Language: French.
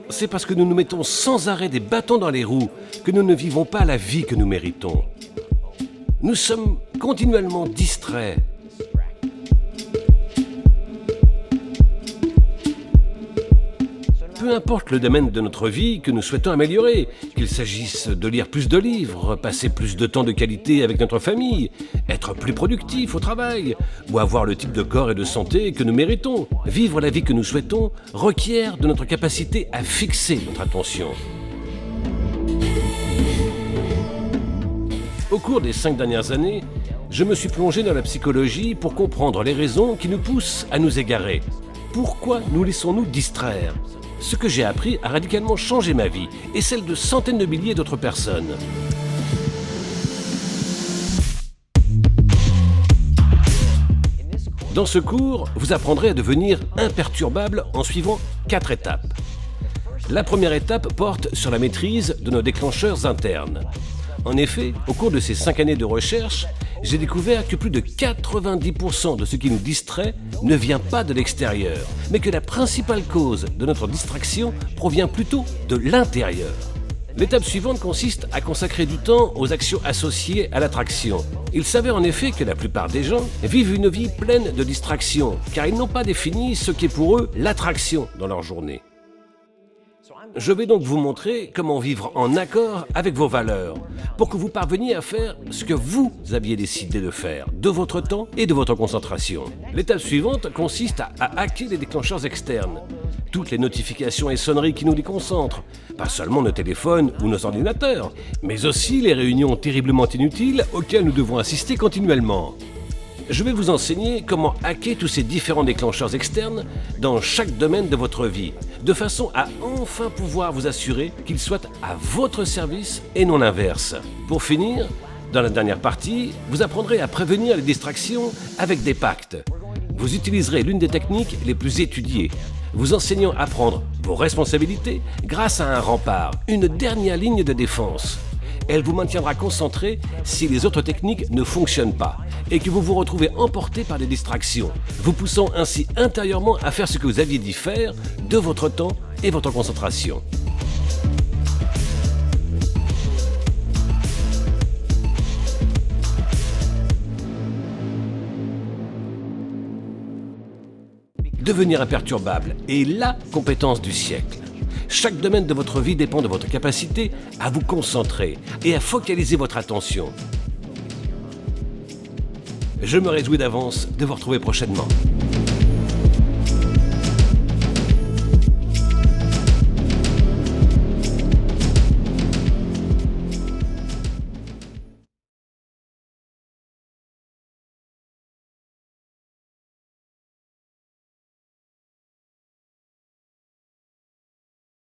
c'est parce que nous nous mettons sans arrêt des bâtons dans les roues que nous ne vivons pas la vie que nous méritons. Nous sommes continuellement distraits. Peu importe le domaine de notre vie que nous souhaitons améliorer, qu'il s'agisse de lire plus de livres, passer plus de temps de qualité avec notre famille, être plus productif au travail, ou avoir le type de corps et de santé que nous méritons, vivre la vie que nous souhaitons requiert de notre capacité à fixer notre attention. Au cours des 5 dernières années, je me suis plongé dans la psychologie pour comprendre les raisons qui nous poussent à nous égarer. Pourquoi nous laissons-nous distraire ? Ce que j'ai appris a radicalement changé ma vie et celle de centaines de milliers d'autres personnes. Dans ce cours, vous apprendrez à devenir imperturbable en suivant 4 étapes. La première étape porte sur la maîtrise de nos déclencheurs internes. En effet, au cours de ces 5 années de recherche, j'ai découvert que plus de 90% de ce qui nous distrait ne vient pas de l'extérieur, mais que la principale cause de notre distraction provient plutôt de l'intérieur. L'étape suivante consiste à consacrer du temps aux actions associées à l'attraction. Il s'avère en effet que la plupart des gens vivent une vie pleine de distractions, car ils n'ont pas défini ce qu'est pour eux l'attraction dans leur journée. Je vais donc vous montrer comment vivre en accord avec vos valeurs, pour que vous parveniez à faire ce que vous aviez décidé de faire, de votre temps et de votre concentration. L'étape suivante consiste à hacker les déclencheurs externes, toutes les notifications et sonneries qui nous déconcentrent, pas seulement nos téléphones ou nos ordinateurs, mais aussi les réunions terriblement inutiles auxquelles nous devons assister continuellement. Je vais vous enseigner comment hacker tous ces différents déclencheurs externes dans chaque domaine de votre vie, de façon à enfin pouvoir vous assurer qu'ils soient à votre service et non l'inverse. Pour finir, dans la dernière partie, vous apprendrez à prévenir les distractions avec des pactes. Vous utiliserez l'une des techniques les plus étudiées, vous enseignant à prendre vos responsabilités grâce à un rempart, une dernière ligne de défense. Elle vous maintiendra concentré si les autres techniques ne fonctionnent pas et que vous vous retrouvez emporté par des distractions, vous poussant ainsi intérieurement à faire ce que vous aviez dit faire de votre temps et votre concentration. Devenir imperturbable est la compétence du siècle. Chaque domaine de votre vie dépend de votre capacité à vous concentrer et à focaliser votre attention. Je me réjouis d'avance de vous retrouver prochainement.